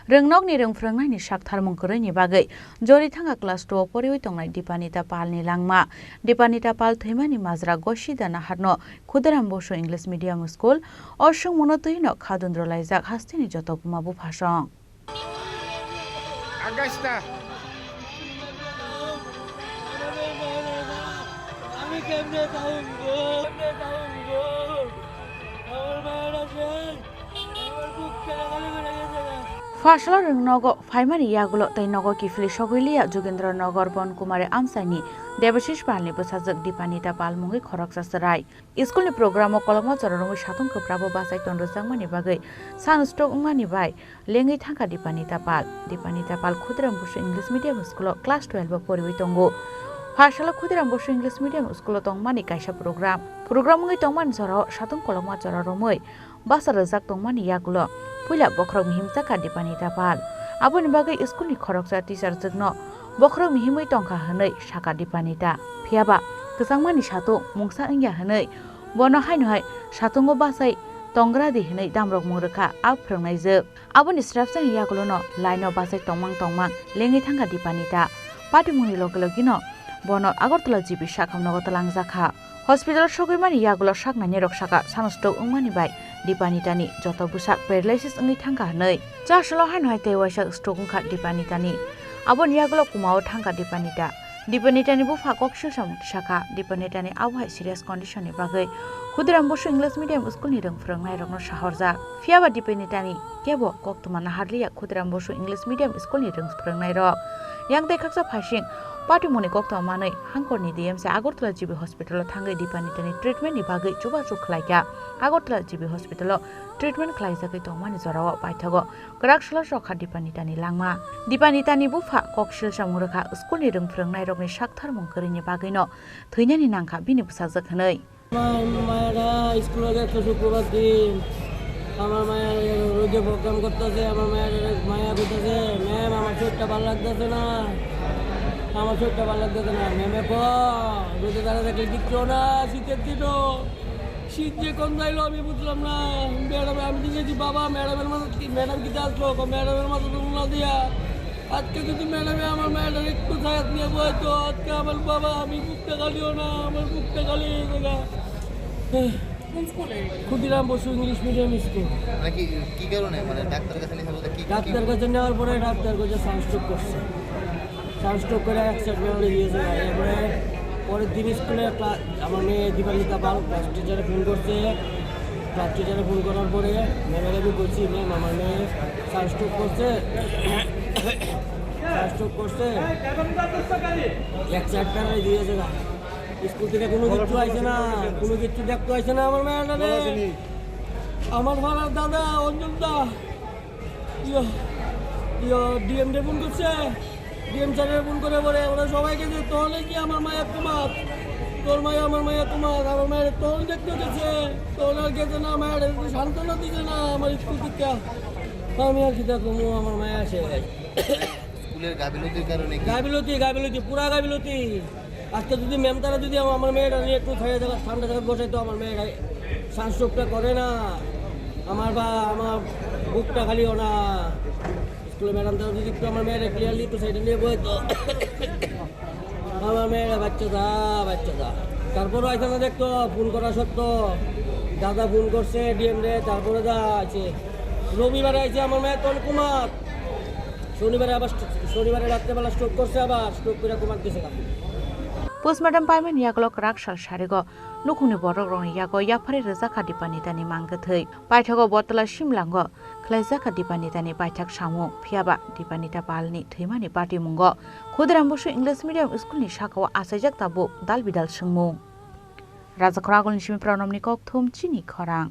Rwngnokni Phwrwngnairokni Saktharmung Kwrwi bagwi Jari Thangkha class 2 Pori Tongnai Dipanita Palni Langma Dipanita Thowimani Majra Gosiwi de Naharno Kshudiram Basu English Medium School o Swngmungno twino Dondroklaijak Hasteni Jotto Buma Bupha song. Fasala Rwngnogo Thowimani yagulo tei nogo kifli sogilia Jogendranogor bon kumare amsaini Debasis Palni bosajak Dipanita palmungi Khorang sasarai Schoolni programo kolongma chororongwi satung koprabo basai Dondroklaijak bagwi Swngmungno bai lengi Thangkha Dipanita pal Kshudiram Basu English Medium School class 12 Pori tongo Fasala Kshudiram Basu English Medium School tongmani kaisa programmungi tongmani jora satung kolongma chororomoi basa rojak tongmani yagulo Puila bokrok mihim taka Dipanita pal. Aboni bagwi schoolni khoroksa teacher jekno bokrok mihimui tongkha hwnwi saka Dipanita. Phiaba kwchangmani satung mungsa wngya hwnwi bono hainohai satungo basai tongradi hwnwi damrok mungrwkha Phwrwngnairokni. Aboni srapsani yagulono laino basai tongmang lengi Thangkha Dipanita. Patimuni logino bono Agortala jibi sakhamnogo talangjaka. Hospital Thowimani yagulo saknani roksaka sanostok wngmani bai Dipanitani Jotto busak paralysis wngwi Thangkha hwnwi. Chasalo hainohai tei waisa stroke wngkha Dipanitani. Aboni yagulo kumao Thangkha Dipanita. Dipanitani Bupha kokshilsam saka Dipanitani abhai serious condition ni bagwi Kshudiram Basu English Medium School ni Phwrwngnairokno sahorjak. Phiaba Dipanitani kebo koktuma naharliya Kshudiram Basu English Medium School ni Phwrwngnairok. Yang tei khaksa phasing Patimuni koktuma manui hangkorni DMC Agortala jibi hospital thangwi Dipanitani treatment ni bagwi chubachu khlaika. Agortala jibi hospital treatment khlaijakwi tongmani jorao paithago Krakshla rokha Dipanitani Langma. Dipanitani Bupha kokshilsam mungrwkha school ni Phwrwngnairokni Saktharmung Kwrwini bagwino thwinani nangkha bini bwsajak hwnwi. মায়েরা স্কুলে যাচ্ছে শুক্রবার দিন আমার মায়ের রোজে programme করতেছে আমার মায়ের মায়া করতেছে ম্যাম আমার শরীরটা ভালো লাগতেছে না ম্যামে রোজে দাঁড়া দেখলে দিচ্ছ না শীতের দিনও শীত যে কোন যাইলো আমি বুঝলাম না ম্যাডাম আমি দিয়েছি বাবা ম্যাডামের মাথা ম্যাডাম কিতে আসলো ম্যাডামের মাথা তো না দিয়া আজকে যদি ম্যাডামে আমার ম্যাডাম একটু ছায়াত নিয়ে বইতো আজকে আমার বাবা আমি বুকটা গালিও না আমার বুকটা গালি Khudiram Bose English medium school কি কারণে মানে ডাক্তার কাছে নিয়ে বলতে কি ডাক্তার কাছে নেওয়ার পরে ডাক্তার কাছে সানস্ট্রোক করছে সানস্ট্রোক করে অ্যাক্সিডেন্ট দিয়েছে এরপরে পরের দিন স্কুলে আমার মেয়ে দীপানিতা পাল ক্লাস টিচারে ফোন করছে ক্লাস টিচারে ফোন করার পরে ম্যামের আমি বলছি ম্যাম আমার মেয়ে সানস্ট্রোক করছে অ্যাক্সিডেন্ট দিয়েছে না স্কুল থেকে কোনো কিছু আসে না কোনো কিছু দেখতে আসে না আমার মেয়েটা আমার ভাড়ার দাদা অঞ্জলদা ডিএম ডে ফোন করছে ডিএম স্যারের ফোন করে বলে ওরা সবাইকে যে তাহলে কি আমার মায়ের তোমার তোর মায়ের আমার মায়ের তোমার আমার মায়ের তোর দেখতে গেছে তোর আর গেছে না মায়ের সান্ত্বনা দিচ্ছে না আমার স্কুল থেকে আমি আর কি দেখবো আমার মায়ের আসে স্কুলের গাফিলতির কারণে গাফিলতি পুরা গাফিলতি আজকে যদি ম্যাম তারা যদি আমার মেয়েটা নিয়ে একটু ঠান্ডা জায়গা বসে তো আমার মেয়েটা সানস্ট্রোকটা করে না আমার বুকটা খালিও না স্কুলে ম্যাডাম তারা যদি একটু আমার মেয়েটা ক্লিয়ারলি একটু সাইডে নিয়ে বই তো আমার মেয়েরা বাচ্চা দা তারপরও আইসা না দেখতো ফোন করা সত্ত্বেও দাদা ফোন করছে ডিএম রে তারপরে যা আছে রবিবারে আইছে আমার মেয়ে তোর কুমার শনিবারে রাত্রেবেলা স্ট্রোক করছে আবার স্ট্রোক করে কুমার দিয়েছে Postmortem payment yagulo Krakshal sharigo nukuni borokrokni yago yapari rwjaka Dipanitani mangkthwi paithago botala simlango khlaijaka Dipanitani paithak samung phiaba Dipanita palni Thowimani patimungo Kshudiram Basu English Medium School ni sakao asaijak tabu dalbidal Swngmung Raja Khorang ni simi pranamni kokthum Chini Khorang